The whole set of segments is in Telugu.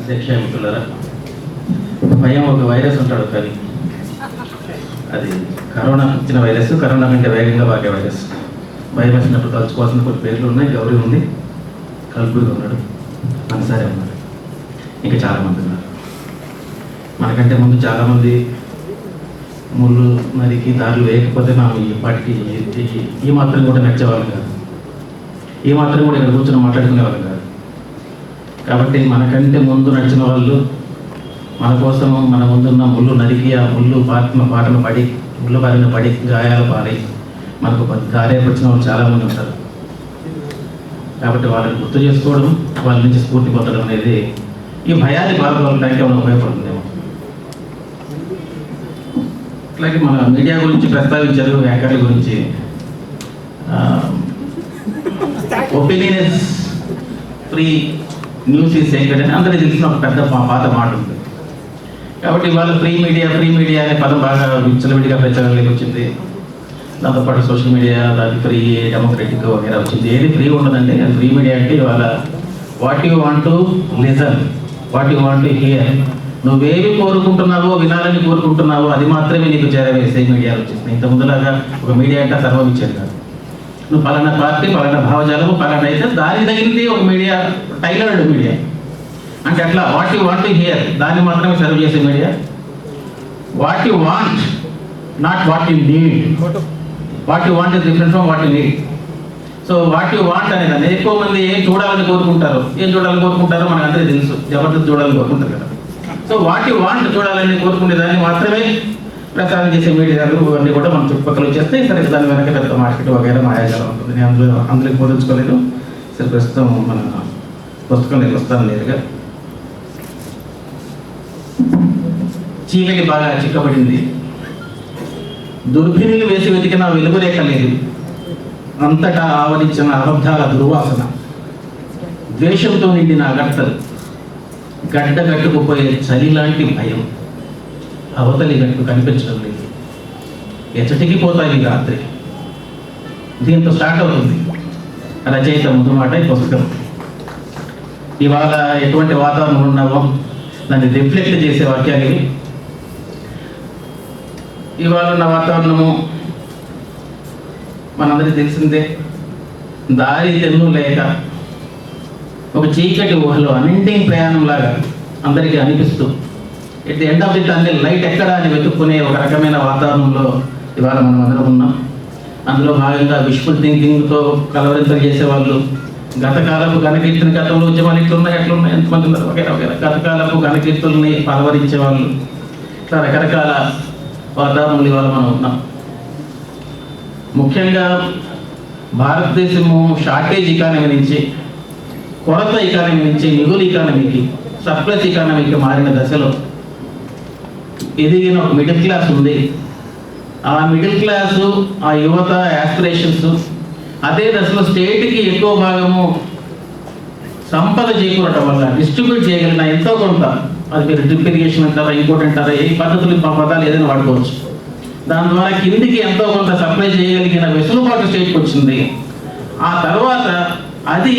అధ్యక్ష మిత్రులారా, భయం ఒక వైరస్ ఉంటాడు కానీ అది కరోనా వచ్చిన వైరస్, కరోనా కంటే వేగంగా పాకే వైరస్. భయం వచ్చినప్పుడు తలుచుకోవాల్సిన కొన్ని పేర్లు ఉన్నాయి. గౌరీ ఉంది, కల్పూరి ఉన్నాడు, మనసారే ఉన్నాడు, ఇంకా చాలామంది ఉన్నారు. మనకంటే ముందు చాలామంది ముళ్ళు నరికి దారులు వేయకపోతే మనం ఇప్పటికి ఈ మాత్రం కూడా నడిచేవాళ్ళం కాదు, ఈ మాత్రం కూడా ఇక్కడ కూర్చొని మాట్లాడుకునేవాళ్ళం కాదు. కాబట్టి మనకంటే ముందు నడిచిన వాళ్ళు మన కోసం మన ముందున్న ముళ్ళు నరికి ఆ ముళ్ళు పాటను పడి ముళ్ళు బారిన పడి గాయాలు పారి మనకు దారేపు వచ్చిన వాళ్ళు చాలామంది ఉంటారు. కాబట్టి వాళ్ళని గుర్తు చేసుకోవడం, వాళ్ళ నుంచి స్ఫూర్తి పొందడం అనేది ఈ భయాన్ని పాల్గొనడానికి మనం ఉపయోగపడుతుందేమో. అట్లాగే మన మీడియా గురించి ప్రస్తావించారు, యాంకర్ల గురించి. Opinion free news is sacred అని అందరికీ తెలిసిన ఒక పెద్ద పాత మాట ఉంది. కాబట్టి ఇవాళ ఫ్రీ మీడియా అనే పదం బాగా విచ్చలవిడిగా ప్రచారంలోకి వచ్చింది. దాంతోపాటు సోషల్ మీడియా దానికి ఫ్రీ, డెమోక్రటిక్ వగేరా వచ్చింది. ఏది ఫ్రీ ఉండదండి. అది ఫ్రీ మీడియా అంటే ఇవాళ what you want to listen, what you want to hear, నువ్వేవి కోరుకుంటున్నావో, వినాలని కోరుకుంటున్నావో అది మాత్రమే నీకు చేరవేసే మీడియాలు వచ్చేసింది. ఇంత ముందులాగా ఒక మీడియా అంటే సర్వం ఇచ్చేది కాదు. నువ్వు పలానా పార్టీ, పలానా భావజాలము, పలానా అయితే దానికి తగిలింది ఒక మీడియా, టైలర్డ్ మీడియా అంటే అట్లా. What you want to here దాన్ని మాత్రమే సర్వ్ చేసే media. What you want, not what you need. What you want is different from what you need. So what you want అనేది ఎక్కువ మంది ఏం చూడాలని కోరుకుంటారు, మనకు అందరికీ తెలుసు. జబర్దస్త్ చూడాలని కోరుకుంటారు కదా. సో వాట్ యూ వాంట్ చూడాలని కోరుకునే దాన్ని మాత్రమే ప్రచారం చేసే మీడియాలు అన్నీ కూడా మన చుట్టుపక్కల వచ్చేస్తే సరే దాని వెనక పెద్ద మార్కెట్ వగైరా మాయాజాలం ఉంటుంది. నేను అందులోకి పోదలుచుకోలేదు. సరే ప్రస్తుతం మన పుస్తకంలోకి వస్తాను నేరుగా. చీకటి బాగా చిక్కబడింది, దుర్భిణులు వేసి వెతికిన వెలుగురేఖ లేదు, అంతటా ఆవరించిన అబద్ధాల దుర్వాసన, ద్వేషంతో నిండిన అగట్టలు, గడ్డగట్టుకుపోయే చలి లాంటి భయం, అవతలి గట్టు కనిపించడం లేదు, ఎచ్చటికి పోతాయి రాత్రి. దీంతో స్టార్ట్ అవుతుంది రచయిత ముందు మాట ఈ పుస్తకం. ఇవాళ ఎటువంటి వాతావరణం ఉన్నామో దాన్ని రిఫ్లెక్ట్ చేసే వాక్యాలు ఇవి. ఇవాళ ఉన్న వాతావరణము మనందరికీ తెలిసిందే. దారి తెన్ను లేక ఒక చీకటి ఊహలో అన్నింటింగ్ ప్రయాణం లాగా అందరికీ అనిపిస్తూ at the end of the tunnel light ఎక్కడా అని వెతుక్కునే ఒక రకమైన వాతావరణంలో ఇవాళ మనం అందరం ఉన్నాం. అందులో భాగంగా విష్ఫుల్ థింకింగ్తో కలవరింతలు చేసేవాళ్ళు, గతకాలపు ఘనకీర్తన, గతంలో ఉద్యమాలు ఇట్లున్నాయి ఎట్లున్నాయి ఎంతమంది ఉన్నారు వగేరా వగేరా, గతకాలపు ఘనకీర్తనల్ని పలవరించే వాళ్ళు, ఇట్లా రకరకాల వాతావరణంలో ఇవాళ మనం ఉన్నాం. ముఖ్యంగా భారతదేశము షార్టేజ్ ఎకానమీ నుంచి, కొరత ఎకానమీ నుంచి మిగులు ఎకానమీకి, సర్ప్లస్ ఎకానమీకి మారిన దశలో ఎదిగిన ఒక మిడిల్ క్లాస్ ఉంది. ఆ మిడిల్ క్లాసు, ఆ యువత యాస్పిరేషన్స్, అదే దశలో స్టేట్కి ఎక్కువ భాగము సంపద చేకూరటం వల్ల డిస్ట్రిబ్యూట్ చేయగలిగిన ఎంతో కొంత, అది మీరు డ్రిప్ ఇరిగేషన్ అంటారా, ఇంకోటి అంటారా, ఏ పద్ధతులు పదాలు ఏదైనా వాడుకోవచ్చు, దాని ద్వారా కిందికి ఎంతో కొంత సప్లై చేయగలిగిన వెసులుబాటు స్టేట్కి వచ్చింది. ఆ తర్వాత అది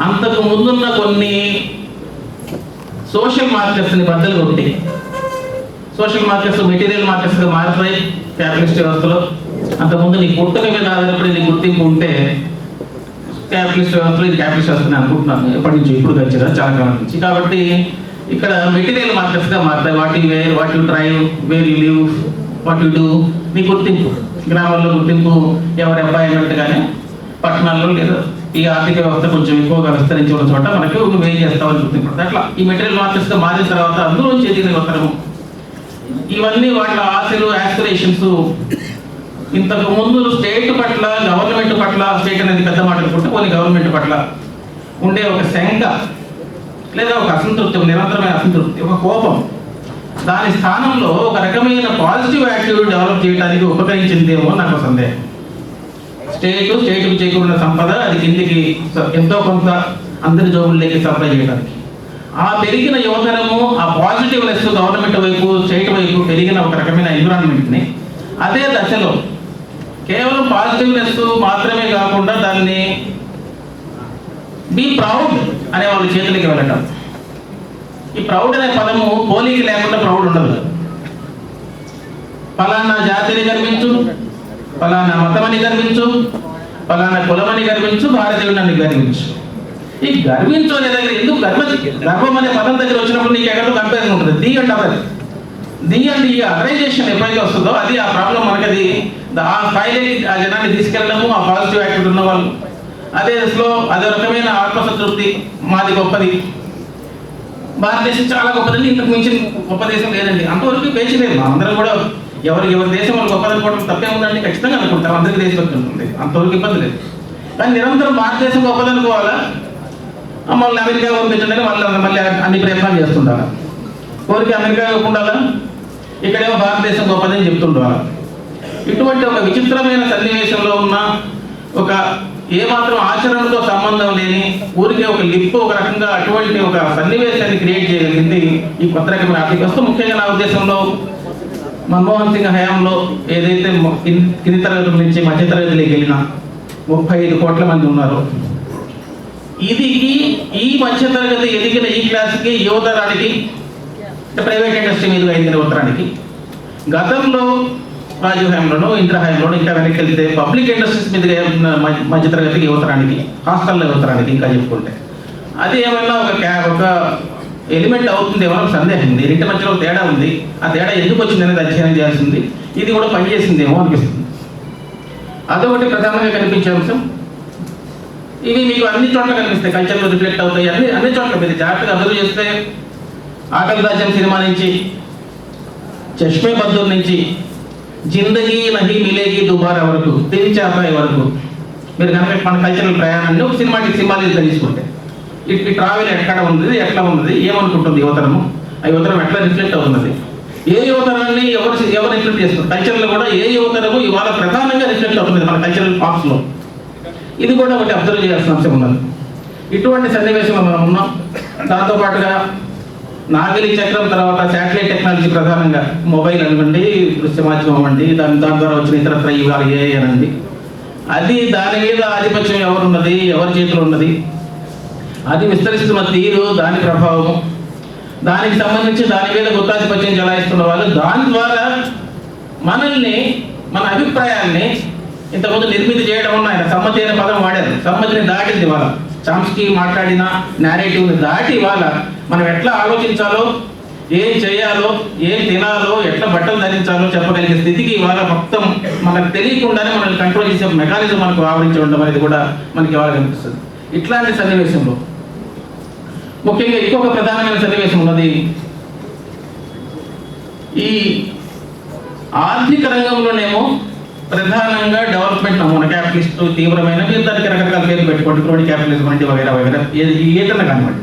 అంతకు ముందున్న కొన్ని సోషల్ మార్కెట్స్ని బద్దలు కొట్టి, సోషల్ మార్కెట్స్ మెటీరియల్ మార్కెట్స్గా మారిపోయి క్యాపిటలిస్ట్ వ్యవస్థలో. అంతకుముందు నీ పుట్టుక మీద ఆధారపడి నీ గుర్తింపు ఉంటే క్యాపిటలిస్ట్ వ్యవస్థలో, ఇది క్యాపిటలిస్ట్ వ్యవస్థ నేను అనుకుంటున్నాను ఎప్పటి నుంచి, ఇప్పుడు వచ్చిరా చాలా కాలం నుంచి. కాబట్టి ఇక్కడ మెటీరియల్ మార్కెట్స్గా మారుతాయి. What you wear, what you drive, where you live, what you do, నీ గుర్తింపు. గ్రామాల్లో గుర్తింపు ఎవరి అబ్బాయి అన్నట్టుగానే పట్టణాల్లో లేదా ఈ ఆర్థిక వ్యవస్థ కొంచెం ఎక్కువగా విస్తరించి ఉన్న చోట మనకి నువ్వేం చేస్తావని గుర్తింపు. అట్లా ఈ మెటీరియల్ మార్కెట్స్గా మారిన తర్వాత అందులోంచి ఎదిగిన యువతరము ఇవన్నీ వాటి ఆశలు, యాస్పిరేషన్స్. ఇంతకు ముందు స్టేట్ పట్ల, గవర్నమెంట్ పట్ల, స్టేట్ అనేది పెద్ద మాట అనుకుంటే కొన్ని గవర్నమెంట్ పట్ల ఉండే ఒక శంక లేదా ఒక అసంతృప్తి, నిరంతరమైన అసంతృప్తి, ఒక కోపం, దాని స్థానంలో ఒక రకమైన పాజిటివ్ యాటిట్యూడ్ డెవలప్ చేయడానికి ఉపకరించిందేమో నాకు సందేహం. స్టేట్కు చేకూరిన సంపద అది కిందికి ఎంతో కొంత అందరి జోబుల్లోకి సప్లై చేయడానికి, ఆ పెరిగిన యువతరము, ఆ పాజిటివ్నెస్ గవర్నమెంట్ వైపు, స్టేట్ వైపు పెరిగిన ఒక రకమైన ఎన్విరాన్మెంట్ని అదే దశలో కేవలం పాజిటివ్నెస్ మాత్రమే కాకుండా దాన్ని బీ ప్రౌడ్ అనే వాళ్ళ చేతులకి వెళ్ళటం, ఈ ప్రౌడ్ అనే పదము పోలిక లేకుండా ప్రౌడ్ ఉండదు. ఫలానా జాతిని గర్వించు, ఫలానా మతమని గర్వించు, ఫలానా కులమని గర్వించు, భారతీయుడిని గర్వించు. ఈ గర్వించు అనే దగ్గర ఎందుకు గర్వం అనే పదం దగ్గర వచ్చినప్పుడు నీకు ఎక్కడో కంపేరిజన్ ఉంటుంది. ది అండ్ ఈ అర్గనైజేషన్ ఎప్పుడైతే వస్తుందో అది ఆ ప్రాబ్లం మనకి అది ఆ స్థాయిలోకి ఆ జనాన్ని తీసుకెళ్ళడము, ఆ పాజిటివ్ యాక్టివిటీ ఉన్న వాళ్ళు అదే దశలో అదే రకమైన ఆత్మసంతృప్తి, మాది గొప్పది, భారతదేశం చాలా గొప్పదండి, ఇంతకు మించిన గొప్ప దేశం లేదండి, అంతవరకు పేచి లేదు. అందరం కూడా ఎవరి దేశం వాళ్ళు గొప్పదనుకోవడం తప్పే ఉందండి, ఖచ్చితంగా అనుకుంటాం, అందరికీ దేశభక్తి ఉంటుంది, అంతవరకు ఇబ్బంది లేదు. కానీ నిరంతరం భారతదేశం గొప్పదనుకోవాలా, మమ్మల్ని అమెరికా పంపించండి వాళ్ళు మళ్ళీ అన్ని ప్రయత్నాలు చేస్తుండాలి. కోరిక అమెరికా ఉండాలా, ఇక్కడేమో భారతదేశం గొప్పదని చెప్తుండాలి. ఇటువంటి ఒక విచిత్రమైన సన్నివేశంలో ఉన్న ఒక ఏమాత్రం ఆచరణతో సంబంధం లేని ఊరికే ఒక లిప్పు ఒక రకంగా అటువంటి ఒక సన్నివేశాన్ని క్రియేట్ చేయగలిగింది ఈ కొత్త రకమైన ఆర్థిక వ్యవస్థ. ముఖ్యంగా నా ఉద్దేశంలో మన్మోహన్ సింగ్ హయాంలో ఏదైతే కింది తరగతుల నుంచి మధ్య తరగతిలోకి వెళ్ళిన 35 కోట్ల మంది ఉన్నారు, ఇది ఈ మధ్య తరగతి ఎదిగిన ఈ క్లాస్కి యువతరానికి ప్రైవేట్ ఇండస్ట్రీ మీదుగా ఎదిగిన యువతరానికి గతంలో రాజీవ్ హయాంలోనూ ఇందిరా హయాంలోనూ ఇంకా వెనక్కి వెళ్తే పబ్లిక్ ఇండస్ట్రీస్ మీదుగా మధ్యతరగతికి యువతరానికి హాస్టల్లో యువతరానికి ఇంకా చెప్పుకుంటే అది ఏమైనా ఒక ఎలిమెంట్ అవుతుంది ఏమో సందేహం ఉంది. రెండింటి మధ్యలో తేడా ఉంది, ఆ తేడా ఎందుకు వచ్చింది అనేది అధ్యయనం చేయాల్సింది. ఇది కూడా పనిచేసిందేమో అనిపిస్తుంది. అదొకటి ప్రధానంగా కనిపించే అంశం. ఇవి మీకు అన్ని చోట్ల కనిపిస్తాయి, కల్చర్లో రిఫ్లెక్ట్ అవుతాయి, అన్ని చోట్ల మీరు జాగ్రత్తగా అబ్జర్వ్ చేస్తే ఆకలి రాజ్యం సినిమా నుంచి, చష్మే బద్దూర్ నుంచి, జిందగీ నహీ మిలేగి దుబారా వరకు, దిల్ చాహతా వరకు మీరు కనుక మన కల్చరల్ ప్రయాణాన్ని ఒక సినిమాటిక్ సింబాలిజంగా తీసుకుంటే ఈ ట్రావెల్ ఎక్కడ ఉంది, ఎట్లా ఉన్నది, ఏమనుకుంటుంది యువతరము, ఆ యువతరం ఎట్లా రిఫ్లెక్ట్ అవుతున్నది, ఏ యువతరాన్ని ఎవరు రిఫ్లెక్ట్ చేస్తారు, కల్చర్లో కూడా ఏ యువతరము ఇవాళ ప్రధానంగా రిఫ్లెక్ట్ అవుతుంది మన కల్చరల్ ఫార్మ్స్లో. ఇది కూడా ఒకటి అబ్జర్వ్ చేయాల్సిన అంశం ఉన్నది. ఇటువంటి సన్నివేశంలో మనం ఉన్నాం. దాంతోపాటుగా నాగలి చక్రం తర్వాత శాటిలైట్ టెక్నాలజీ, ప్రధానంగా మొబైల్ అనివ్వండి, దృశ్య మాధ్యమం అవ్వండి, దాని ద్వారా వచ్చిన ఇతరత్ర ఇవాళ ఏ అనండి, అది దాని మీద ఆధిపత్యం ఎవరున్నది, ఎవరి చేతిలో ఉన్నది, అది విస్తరిస్తున్న తీరు, దాని ప్రభావం, దానికి సంబంధించి దాని మీద గుత్తాధిపత్యం చెలాయిస్తున్న వాళ్ళు దాని ద్వారా మనల్ని, మన అభిప్రాయాల్ని ఇంతకుముందు నిర్మితి చేయడం వల్ల ఆయన సమ్మతి అనే పదం వాడారు. సమ్మతిని దాటింది ఇవాళ, చామ్స్కీ మాట్లాడిన నేరేటివ్ని దాటి ఇవాళ మనం ఎట్లా ఆలోచించాలో, ఏం చేయాలో, ఏం తినాలో, ఎట్లా బట్టలు ధరించాలో చెప్పగలిగే స్థితికి ఇవాళ మొత్తం మనకు తెలియకుండానే మనల్ని కంట్రోల్ చేసే మెకానిజం మనకు ఆవరించి ఉండడం అనేది కూడా మనకి ఇవాళ కనిపిస్తుంది. ఇట్లాంటి సన్నివేశంలో ముఖ్యంగా ఇంకొక ప్రధానమైన సన్నివేశం ఉన్నది. ఈ ఆర్థిక రంగంలోనేమో ప్రధానంగా డెవలప్మెంట్ నమూనా క్యాపిటలిస్ట్ తీవ్రమైన, మీరు దానికి రకరకాల పేర్లు పెట్టుకోండి, క్రోనీ క్యాపిటలిజం అంటే వగైరా వగైరా, ఏదైనా కానివ్వండి.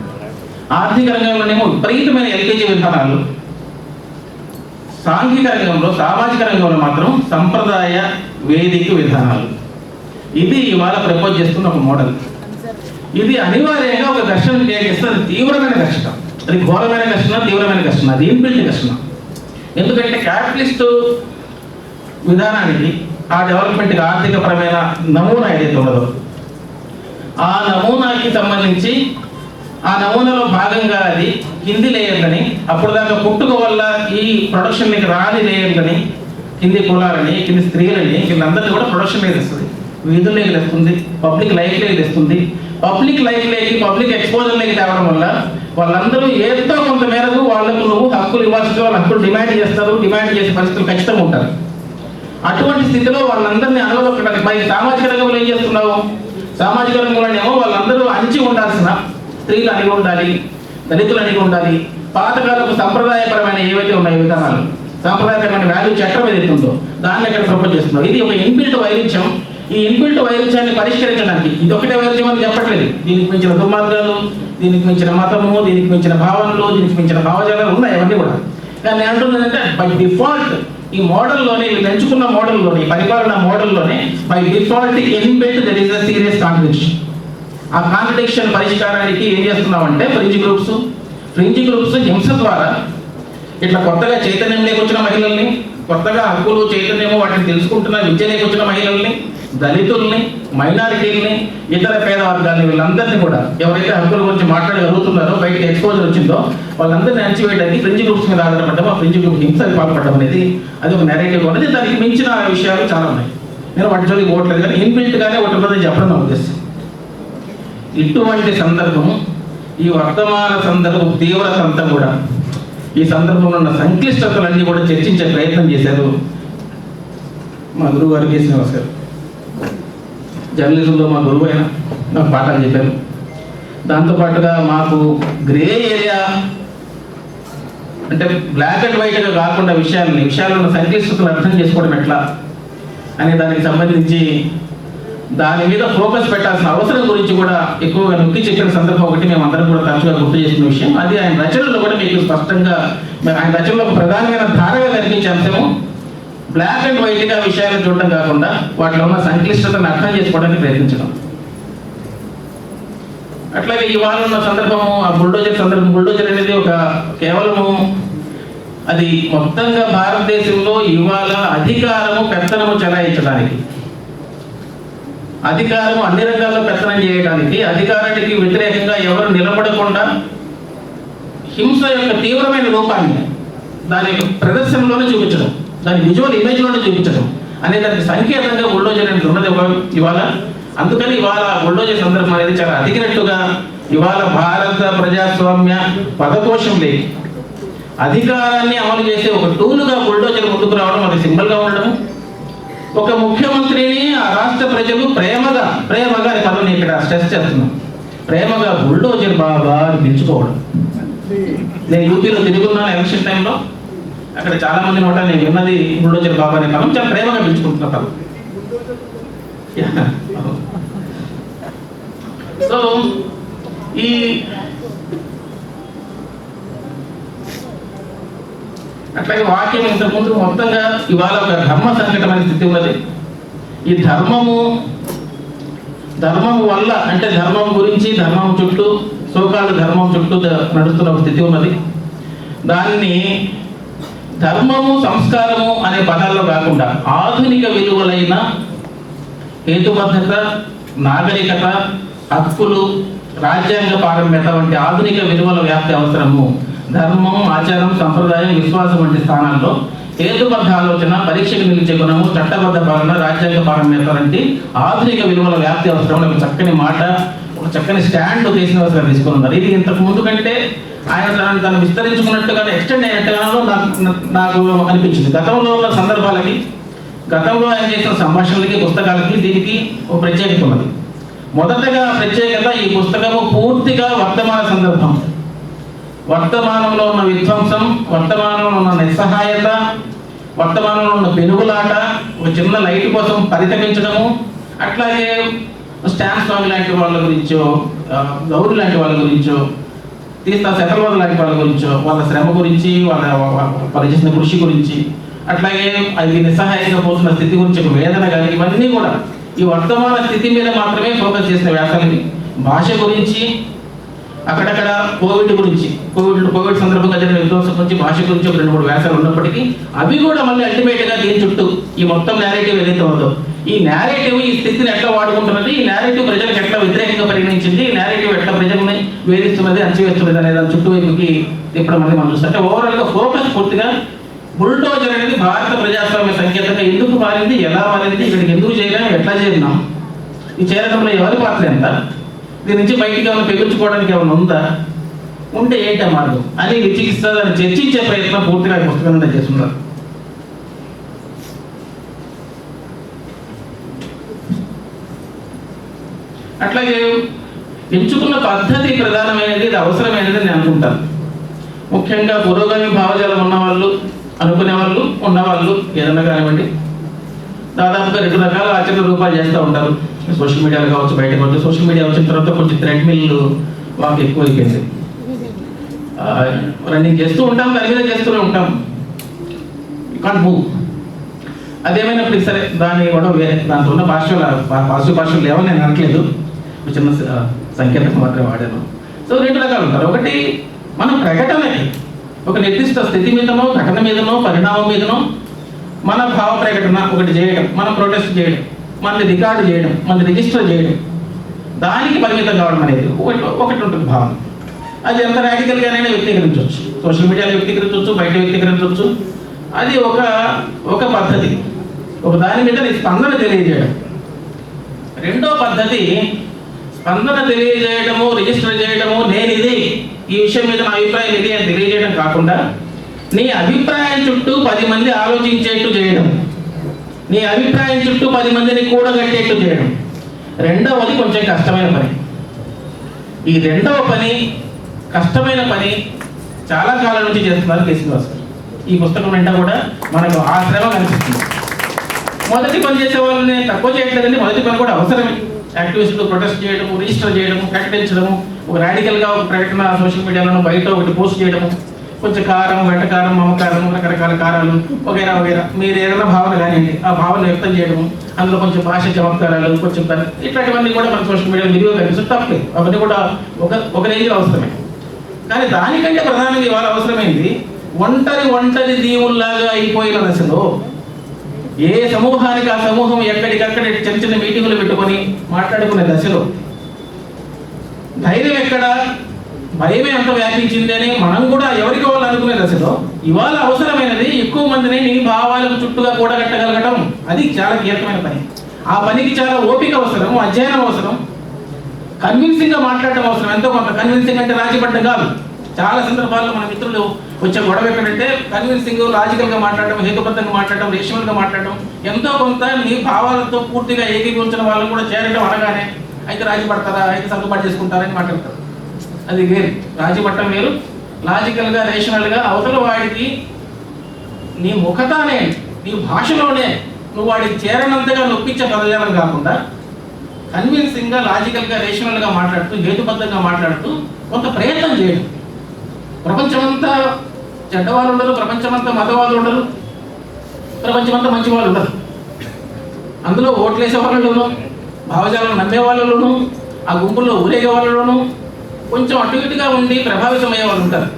ఆర్థిక రంగంలోనేమో విపరీతమైన ఎల్కేజీ విధానాలు, సాంఘిక రంగంలో, సామాజిక రంగంలో మాత్రం సంప్రదాయ వేదిక విధానాలు. ఇది ఇవాళ ప్రపోజ్ చేస్తున్న ఒక మోడల్. ఇది అనివార్యంగా ఒక ఘర్షణ క్రియేట్ చేస్తుంది. అది తీవ్రమైన ఘర్షణ, అది ఘోరమైన ఘర్షణ, తీవ్రమైన ఘర్షణ, అది ఇన్బిల్ట్ ఘర్షణ. ఎందుకంటే క్యాపిటలిస్టు విధానానికి, ఆ డెవలప్మెంట్కి ఆర్థికపరమైన నమూనా ఏదైతే ఉన్నదో ఆ నమూనాకి సంబంధించి, ఆ నమూనాలో భాగంగా అది కింది లేయర్లని, అప్పుడు దాకా పుట్టుక వల్ల ఈ ప్రొడక్షన్కి రాని లేయర్లని, కింది కులాలని, కింది స్త్రీలని, వీళ్ళందరినీ కూడా ప్రొడక్షన్లోకి తెస్తుంది, వీధుల్లోకి తెస్తుంది, పబ్లిక్ లైఫ్లోకి తెస్తుంది. పబ్లిక్ లైఫ్లోకి, పబ్లిక్ ఎక్స్పోజర్లోకి తేవడం వల్ల వాళ్ళందరూ ఏదో కొంత మేరకు వాళ్ళకు నువ్వు హక్కులు ఇవ్వాల్సిన వాళ్ళు హక్కులు డిమాండ్ చేస్తారు, డిమాండ్ చేసే పరిస్థితులు ఖచ్చితంగా ఉంటారు. అటువంటి స్థితిలో వాళ్ళందరినీ అనగదొక్కడానికి మరి సామాజిక రంగంలో ఏం చేస్తున్నావు, సామాజిక రంగంలోనేమో వాళ్ళందరూ అంచి ఉండాల్సిన స్త్రీలు అణిగి ఉండాలి, దళితులు అణిగి ఉండాలి, పాతకాలపు సంప్రదాయపరమైన ఏవైతే ఉన్నాయో విధానాలు, సాంప్రదాయపరమైన వాల్యూ చట్టం ఏదైతే ఉందో దాన్ని ఇక్కడ ప్రపోజ్ చేస్తున్నావు. ఇది ఒక ఇన్బిల్ట్ వైరుధ్యం. ఈ ఇన్బిల్ట్ వైరుధ్యాన్ని పరిష్కరించడానికి ఇది ఒకటే వైరుధ్యం అని చెప్పట్లేదు. దీనికి మించిన దుర్మార్గాలు, దీనికి మించిన మతము, దీనికి మించిన భావనలు, దీనికి మించిన భావజాలాలు ఉన్నాయి, అవన్నీ కూడా. కానీ నేను అంటున్నదంటే బై డిఫాల్ట్ ఈ మోడల్లోనే, వీళ్ళు ఎంచుకున్న మోడల్లోనే, పరిపాలన మోడల్లోనే by default inbuilt there is a serious contradiction. ఆ కాంట్రడిక్షన్ పరిష్కారానికి ఏం చేస్తున్నామంటే ఫ్రింజ్ గ్రూప్స్ హింస ద్వారా ఇట్లా కొత్తగా చైతన్యం లేకొచ్చిన మహిళల్ని, కొత్తగా హక్కులు చైతన్యము వాటిని తెలుసుకుంటున్న విద్య లేకొచ్చిన మహిళల్ని, దళితుల్ని, మైనారిటీల్ని, ఇతర పేద వర్గాల్ని, వీళ్ళందరినీ కూడా ఎవరైతే హక్కుల గురించి మాట్లాడగలుగుతున్నారో, బయటకి ఎక్స్పోజర్ వచ్చిందో వాళ్ళందరినీ అణచివేయడానికి ఫ్రింజ్ గ్రూప్స్ మీద ఆధారపడడం, ఆ ఫ్రింజ్ గ్రూప్ హింసకి పాల్పడడం అనేది అది ఒక నెరేటివ్ ఉన్నది. దానికి మించిన విషయాలు చాలా ఉన్నాయి. నేను వాటి జోలికి పోవట్లేదు, కానీ ఇన్బిల్ట్గానే ఒకటి ఉన్నది చెప్పడం నా ఉద్దేశం. ఇటువంటి సందర్భము, ఈ వర్తమాన సందర్భం తీవ్రత అంతా కూడా, ఈ సందర్భంలో ఉన్న సంక్లిష్టతలన్నీ కూడా చర్చించే ప్రయత్నం చేశారు మా గురువు గారు కె. శ్రీనివాస్ గారు. జర్నలిజంలో మా గురువు అయినా నాకు పాఠాలు చెప్పారు. దాంతోపాటుగా మాకు గ్రే ఏరియా అంటే బ్లాక్ అండ్ వైట్గా కాకుండా విషయాల్లో ఉన్న సంక్లిష్టతలు అర్థం చేసుకోవడం ఎట్లా అనే దానికి సంబంధించి దాని మీద ఫోకస్ పెట్టాల్సిన అవసరం గురించి కూడా ఎక్కువగా నొక్కి చెప్పిన సందర్భం ఒకటి మేము అందరం కూడా తరచుగా గుర్తు చేసిన విషయం. అది ఆయన రచనలో కూడా మీకు స్పష్టంగా ఆయన రచనలో ఒక ప్రధానమైన ధారగా కనిపించే అంశము బ్లాక్ అండ్ వైట్గా విషయాలను చూడడం కాకుండా వాటిలో ఉన్న సంక్లిష్టతను అర్థం చేసుకోవడానికి ప్రయత్నించడం. అట్లాగే ఇవాళ ఉన్న సందర్భము, ఆ బుల్డోజర్ సందర్భం, బుల్డోజర్ అనేది ఒక కేవలము అది మొత్తంగా భారతదేశంలో ఇవాళ అధికారము పెత్తనము చెలాయించడానికి, అధికారము అన్ని రంగాల్లో పెత్తనం చేయడానికి, అధికారానికి వ్యతిరేకంగా ఎవరు నిలబడకుండా హింస యొక్క తీవ్రమైన రూపాన్ని దాని యొక్క ప్రదర్శనలోనే చూపించడం, దాని విజువల్ ఇమేజ్లోనే చూపించడం అనే దానికి సంకేతంగా బుల్డోజర్ అనేది ఉన్నది ఇవాళ. అందుకని ఇవాళ బుల్డోజర్ సందర్భం అనేది చాలా అదిగినట్టుగా ఇవాళ భారత ప్రజాస్వామ్య పదకోశం లేదు, అధికారాన్ని అమలు చేసే ఒక టూలుగా బుల్డోజర్ ముందుకు రావడం, అది సింబల్గా ఉండడం. ఒక ముఖ్యమంత్రిని ఆ రాష్ట్ర ప్రజలు ప్రేమగా అనే పదవిని ఇక్కడ స్ట్రెస్ చేస్తున్నాం, ప్రేమగా బుల్డోజర్ బాబా అని పిలుచుకోవడం. నేను యూపీలో తిరుగున్నాను ఎలక్షన్ టైంలో, అక్కడ చాలా మంది నోట నేను విన్నది బుల్డోజర్ బాబా అనే పదం, చాలా ప్రేమగా పిలుచుకుంటున్న పదం. సో ఈ అట్లాగే వాక్యం ఇంతకుముందు మొత్తంగా ఇవాళ ఒక ధర్మ సంకటమైన స్థితి ఉన్నది. ఈ ధర్మము వల్ల అంటే ధర్మం గురించి, ధర్మం చుట్టూ, సోకాలు ధర్మం చుట్టూ నడుస్తున్న ఒక స్థితి ఉన్నది. దాన్ని ధర్మము, సంస్కారము అనే పదాల్లో కాకుండా ఆధునిక విలువలైన హేతుబద్ధత, నాగరికత, హక్కులు, రాజ్యాంగ పారమ్యత వంటి ఆధునిక విలువల వ్యాప్తి అవసరము. ధర్మం, ఆచారం, సంప్రదాయం, విశ్వాసం వంటి స్థానాల్లో హేతుబద్ధ ఆలోచన, పరీక్షకు నిలిచే గుణము, చట్టబద్ధ పాలన, రాజ్యాంగ పారమ్యత వంటి ఆధునిక విలువల వ్యాప్తి అవసరం. ఒక చక్కని మాట, ఒక చక్కని స్టాండ్ శ్రీనివాస్ తీసుకుని ఉన్నారు. ఇది ఇంతకు ముందు కంటే ఆయన తను విస్తరించుకున్నట్టుగా, ఎక్స్టెండ్ అయినట్టుగానో నాకు అనిపించింది. గతంలో ఉన్న సందర్భాలకి, గతంలో ఆయన చేసిన సంభాషణలకి, పుస్తకాలకి దీనికి ఒక ప్రత్యేకత ఉన్నది. మొదటగా ప్రత్యేకత, ఈ పుస్తకము పూర్తిగా వర్తమాన సందర్భం, వర్తమానంలో ఉన్న విధ్వంసం, వర్తమానంలో ఉన్న నిస్సహాయత, వర్తమానంలో ఉన్న పెనుగులాట, ఒక చిన్న లైట్ కోసం పరితపించడము, అట్లాగే స్టాన్ స్వామి లాంటి వాళ్ళ గురించో, గౌరీ లాంటి వాళ్ళ గురించో, తీస్తా శతల్వాద లాంటి వాళ్ళ గురించో, వాళ్ళ శ్రమ గురించి, వాళ్ళు చేసిన కృషి గురించి, అట్లాగే అది నిస్సహాయంగా పోతున్న స్థితి గురించి ఒక వేదన కానీ, ఇవన్నీ కూడా ఈ వర్తమాన స్థితి మీద మాత్రమే ఫోకస్ చేసిన వ్యాసాలని. భాష గురించి, అక్కడక్కడ కోవిడ్ గురించి, కోవిడ్ సందర్భంగా జరిగిన విధ్వంసం గురించి, భాష గురించి ఒక 2-3 వ్యాసాలు ఉన్నప్పటికీ అవి కూడా మళ్ళీ అల్టిమేట్గా దీని చుట్టూ ఈ మొత్తం నేరేటివ్ ఏదైతే ఉందో, ఈ నేరేటివ్ ఈ స్థితిని ఎట్లా వాడుకుంటున్నది, ఈ నేరేటివ్ ప్రజలకు ఎట్లా వ్యతిరేకంగా పరిగణించింది, ఈ నేరేటివ్ ఎట్లా ప్రజల్ని వేధిస్తున్నది, అణచివేస్తున్నది అనే దాని చుట్టూవైపుకి తిప్పడం అనేది మనం చూస్తాం. అంటే ఓవరాల్గా ఫోకస్ పూర్తిగా బుల్డోజర్ అనేది భారత ప్రజాస్వామ్య సంకేతంగా ఎందుకు మారింది, ఎలా మారింది, ఇక్కడికి ఎందుకు చేయలేము, ఎట్లా చేరినాం, ఈ చేరడంలో ఎవరి పాత్ర ఎంత, దీని నుంచి బయటికి ఏమైనా పెగుల్చుకోవడానికి ఏమైనా ఉందా, ఉంటే ఏంటి మార్గం అని విచికిస్తారని చర్చించే ప్రయత్నం పూర్తిగా ఈ పుస్తకంలో చేస్తున్నారు. అట్లాగే ఎంచుకున్న పద్ధతి ప్రధానమైనది, ఇది అవసరమైనది నేను అనుకుంటాను. ముఖ్యంగా పురోగమి భావజాలం ఉన్నవాళ్ళు, అనుకునే వాళ్ళు, ఉన్నవాళ్ళు ఏదన్నా కానివ్వండి, దాదాపుగా 2 రకాల ఆచరణ రూపాలు చేస్తూ ఉంటారు. సోషల్ మీడియాలో కావచ్చు, బయట కావచ్చు. సోషల్ మీడియా వచ్చిన తర్వాత కొంచెం థ్రెడ్మిల్ వాక్ ఎక్కువ అయిపోయింది. రన్నింగ్ చేస్తూ ఉంటాం, దాని మీద చేస్తూనే ఉంటాం, కాంట్ మూవ్. అదేమైనప్పటికీ సరే, దాన్ని కూడా దాంతో ఉన్న పాజిటివ్ భాషలు లేవని నేను అనట్లేదు, చిన్న సంకేతం మాత్రమే వాడాను. సో 2 రకాలు ఉంటారు. ఒకటి మన ప్రకటనకి, ఒక నిర్దిష్ట స్థితి మీదనో, ఘటన మీదనో, పరిణామం మీదనో మన భావ ప్రకటన ఒకటి చేయడం, మనం ప్రొటెస్ట్ చేయడం. మనది రికార్డు చేయడం, మనది రిజిస్టర్ చేయడం, దానికి పరిమితం కావడం అనేది ఒకటి ఉంటుంది భావన. అది ఎంత రాడికల్గానైనా వ్యక్తీకరించవచ్చు, సోషల్ మీడియాలో వ్యక్తీకరించవచ్చు, బయట వ్యక్తీకరించవచ్చు. అది ఒక పద్ధతి, ఒక దాని మీద నీ స్పందన తెలియజేయడం. రెండో పద్ధతి స్పందన తెలియజేయడము, రిజిస్టర్ చేయడము, నేను ఇది ఈ విషయం మీద నా అభిప్రాయం ఇది అని తెలియజేయడం కాకుండా నీ అభిప్రాయం చుట్టూ 10 మంది ఆలోచించేట్టు చేయడం, నీ అభిప్రాయం చుట్టూ 10 మందిని కూడగట్టేట్టు చేయడం. రెండవది కొంచెం కష్టమైన పని. ఈ రెండవ పని, కష్టమైన పని చాలా కాలం నుంచి చేస్తున్నారు కె. శ్రీనివాస్ గారు. ఈ పుస్తకం వెంట కూడా మనకు ఆ శ్రమ కనిపిస్తుంది. మొదటి పని చేసే వాళ్ళని తక్కువ చేయట్లేదండి, మొదటి పని కూడా అవసరమే. యాక్టివిస్టులు ప్రొటెస్ట్ చేయడము, రిజిస్టర్ చేయడము, ప్రకటించడము, ఒక రాడికల్గా ఒక ప్రకటన సోషల్ మీడియాలో బయట ఒకటి పోస్ట్ చేయడము, కొంచెం కారం, వెంటకారం, మమకారం, రకరకాల కారాలు వగైరా వగైరా మీరు ఏదైనా భావన కానివ్వండి, ఆ భావన వ్యక్తం చేయడము, అందులో కొంచెం భాష చమత్కారాలు, కొంచెం ఇట్లాంటివన్నీ కూడా మన సోషల్ మీడియాలో విరిగా కనిపిస్తుంది. తప్పలేదు, అవన్నీ కూడా ఒక రేంజ్లో అవసరమే. కానీ దానికంటే ప్రధానంగా ఇవాళ అవసరమైంది ఒంటరి దీవుల్లాగా అయిపోయిన దశలో ఏ సమూహానికి ఆ సమూహం ఎక్కడికక్కడ చిన్న చిన్న మీటింగులు పెట్టుకొని మాట్లాడుకునే దశలో ధైర్యం ఎక్కడ, భయమే అంత వ్యాపించింది అని మనం కూడా ఎవరికి వాళ్ళు అనుకునే దశలో ఇవాళ అవసరమైనది ఎక్కువ మందిని నీ భావాలకు చుట్టూగా కూడగట్టగలగటం. అది చాలా కీలకమైన పని. ఆ పనికి చాలా ఓపిక అవసరం, అధ్యయనం అవసరం, కన్విన్సింగ్గా మాట్లాడటం అవసరం. ఎంతో కొంత కన్విన్సింగ్ అంటే రాజీపడ్డం కాదు. చాలా సందర్భాల్లో మన మిత్రులు వచ్చే గొడవ ఎక్కడంటే కన్విన్సింగ్, లాజికల్గా మాట్లాడడం, హేతుబద్ధంగా మాట్లాడడం, రేషనల్గా మాట్లాడడం, ఎంతో కొంత నీ భావాలతో పూర్తిగా ఏకీభవించిన వాళ్ళని కూడా చేరడం అనగానే అయితే రాజీ పడతారా, అయితే సర్దుబాటు చేసుకుంటారని మాట్లాడతారు. అది వేరు, రాజీ పట్టడం వేరు. లాజికల్గా, రేషనల్గా అవతల వాడికి నీ ముఖతానే, నీ భాషలోనే నువ్వు వాడికి చేరనంతగా నొప్పించే పదజాలం కాకుండా కన్విన్సింగ్గా, లాజికల్గా, రేషనల్గా మాట్లాడుతూ, హేతుబద్ధంగా మాట్లాడుతూ కొంత ప్రయత్నం చేయడం. ప్రపంచమంతా చెడ్డవాళ్ళు ఉండరు, ప్రపంచమంతా మతవాళ్ళు ఉండరు, ప్రపంచమంతా మంచి వాళ్ళు ఉండరు. అందులో ఓట్లేసే వాళ్ళలోనూ, భావజాలను నమ్మే వాళ్ళలోనూ, ఆ గుంపుల్లో ఊరేగే వాళ్ళలోనూ కొంచెం అటు ఇటుగా ఉండి ప్రభావితమయ్యే వాళ్ళు ఉంటారు.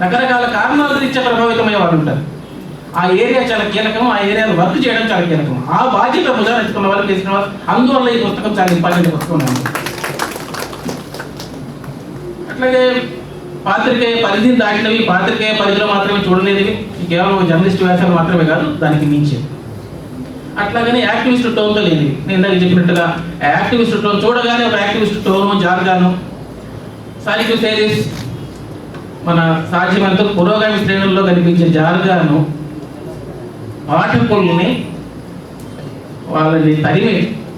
రకరకాల కారణాలు ఇచ్చే ప్రభావితమయ్యే వాళ్ళు ఉంటారు. ఆ ఏరియా చాలా కీలకం, ఆ ఏరియాలో వర్క్ చేయడం చాలా కీలకం. ఆ బాధ్యత భుజాన్ని ఎత్తుకున్న వాళ్ళు చేసిన వాళ్ళు. అందువల్ల ఈ పుస్తకం చాలా ఇంపార్టెంట్ పుస్తకం. అట్లాగే పాత్రికేయ పరిధిని దాటినవి, పాత్రికేయ పరిధిలో మాత్రమే చూడలేనివి, కేవలం జర్నలిస్ట్ వ్యాసాలు మాత్రమే కాదు, దానికి మించి. అట్లాగనే యాక్టివిస్ట్ టోన్తో లేనివి. నేను ఇందాక చెప్పినట్టుగా యాక్టివిస్ట్ టోన్ చూడగానే ఒక యాక్టివిస్ట్ టోను, జార్గాను, సాలిక్యూ సేరీస్, మన సాధ్యమైనంత పురోగామి శ్రేణుల్లో కనిపించే జార్గాను పాఠకుల్ని వాళ్ళని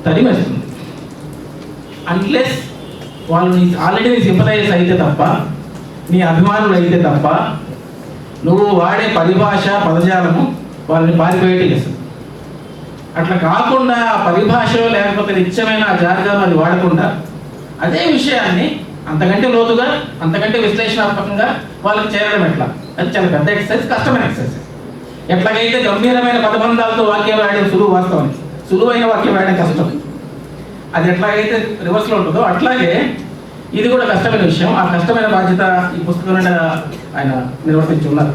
తరిమేస్తుంది. అన్లెస్ వాళ్ళు ఆల్రెడీ నీ సింపథైజ్ అయితే తప్ప, నీ అభిమానులు అయితే తప్ప, నువ్వు వాడే పరిభాష, పదజాలము వాళ్ళని పారిపోయేట్టు చేస్తుంది. అట్లా కాకుండా ఆ పరిభాషలో లేకపోతే నిత్యమైన ఆ జార్గాను అది వాడకుండా అదే విషయాన్ని అంతకంటే లోతుగా, అంతకంటే విశ్లేషణాత్మకంగా వాళ్ళకి చేరడం ఎట్లా, అది చాలా పెద్ద ఎక్సర్సైజ్, కష్టమైన ఎక్సర్సైజ్. ఎట్లాగైతే గంభీరమైన పదబంధాలతో వాక్యం రాయడం సులువు, వాస్తవానికి సులువైన వాక్యం రాయడం కష్టం. అది ఎట్లాగైతే రివర్స్లో ఉంటుందో అట్లాగే ఇది కూడా కష్టమైన విషయం. ఆ కష్టమైన బాధ్యత ఈ పుస్తకం నుండి ఆయన నిర్వర్తించి ఉన్నారు.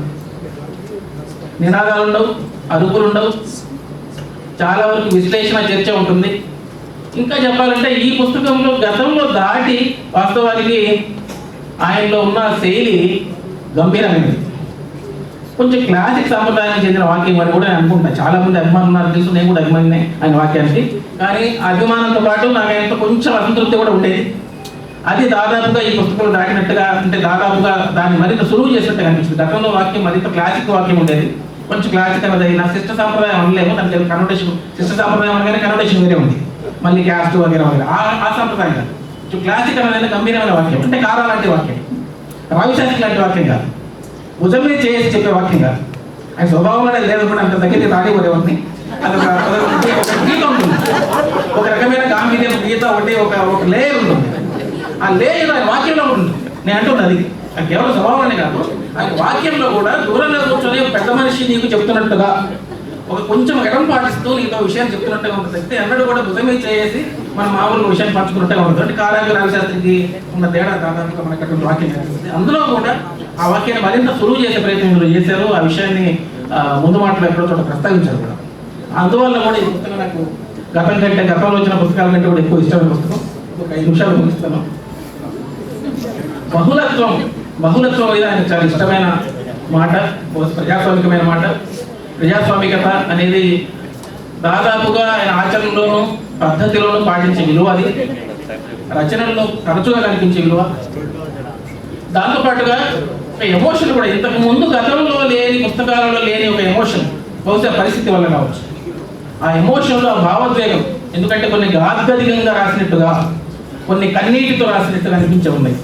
నినాదాలు ఉండవు, అరుపులు ఉండవు, చాలా వరకు విశ్లేషణ, చర్చ ఉంటుంది. ఇంకా చెప్పాలంటే ఈ పుస్తకంలో గతంలో దాటి వాస్తవానికి ఆయనలో ఉన్న శైలి గంభీరమైనది. కొంచెం క్లాసిక్ సాంప్రదాయానికి చెందిన వాక్యం అని కూడా నేను అనుకుంటున్నాను. చాలా మంది అభిమానులు ఉన్నారు, తెలుసు, నేను కూడా అభిమానినే ఆయన వాక్యానికి. కానీ అభిమానంతో పాటు నాకు ఆయనతో కొంచెం అసంతృప్తి కూడా ఉండేది. అది దాదాపుగా ఈ పుస్తకంలో దాటినట్టుగా, అంటే దాదాపుగా దాన్ని మరింత సులువు చేసినట్టుగా అనిపించింది. గతంలో వాక్యం మరింత క్లాసిక్ వాక్యం ఉండేది, కొంచెం క్లాసిక్ అన్నది నా శిష్ట సాంప్రదాయం అనలేము, దానికి కన్వర్టేషన్, శిష్ట సాంప్రదాయం అనగానే కన్వర్టేషన్ వేరే ఉంది, మళ్ళీ క్యాస్ట్ వగేరా వగేరా ఆ సాంప్రదాయం కాదు. క్లాసిక్ అనేది గంభీరమైన వాక్యం, అంటే కారా లాంటి వాక్యం, రావిశాస్త్రి లాంటి వాక్యం కాదు, భుజం మీద చేసి చెప్పే వాక్యం కాదు. ఆయన స్వభావం అనేది లేదనుకుంటే అంత దగ్గరికి తాడిపోయేవాడిని. అది ఒక గీత ఉంటుంది, ఒక రకమైన గాంభీర్యం, గీత ఒకటి, ఒక లేయర్ ఉంటుంది. ఆ లేయర్ ఆయన వాక్యంలో ఉంటుంది. నేను అంటున్నది అది కేవలం స్వభావాన్ని కాదు, ఆయన వాక్యంలో కూడా దూరంగా కూర్చొని పెద్ద మనిషి నీకు చెప్తున్నట్టుగా, ఒక కొంచెం ఎడం పాటిస్తూ నీతో విషయాన్ని చెప్తున్నట్టుగా ఉంటుంది. అయితే ఎన్నడూ కూడా భుజం మీద చేసి మన మామూలు విషయాన్ని పంచుకున్నట్టుగా ఉంటుంది. అంటే కారాగి రావిశాస్త్రికి ఉన్న తేడా దాదాపుగా మనకు అటువంటి వాక్యం కనిపిస్తుంది. అందులో కూడా ఆ వాక్యాన్ని మరింత సులువు చేసే ప్రయత్నం మీరు చేశారు. ఆ విషయాన్ని ముందు మాటలు ఎక్కడో చోట ప్రస్తావించారు కూడా. అందువల్ల కూడా ఈ పుస్తకం నాకు గతంలో వచ్చిన పుస్తకాల కంటే కూడా ఎక్కువ ఇష్టమైన పుస్తకం. ఒక 5 నిమిషాలు ముగిస్తాను. బహుళత్వం మీద ఆయన చాలా ఇష్టమైన మాట, ప్రజాస్వామికమైన మాట. ప్రజాస్వామికత అనేది దాదాపుగా ఆయన ఆచరణలోనూ పద్ధతిలోనూ పాటించే విలువ, అది రచనల్లో తరచుగా కనిపించే విలువ. దాంతోపాటుగా ఒక ఎమోషన్ కూడా, ఇంతకు ముందు గతంలో లేని, పుస్తకాలలో లేని ఒక ఎమోషన్, బహుశా పరిస్థితి వల్ల కావచ్చు. ఆ ఎమోషన్లో ఆ భావోద్వేగం, ఎందుకంటే కొన్ని గాద్గదికంగా రాసినట్టుగా, కొన్ని కన్నీటితో రాసినట్టుగా అనిపించే ఉన్నాయి.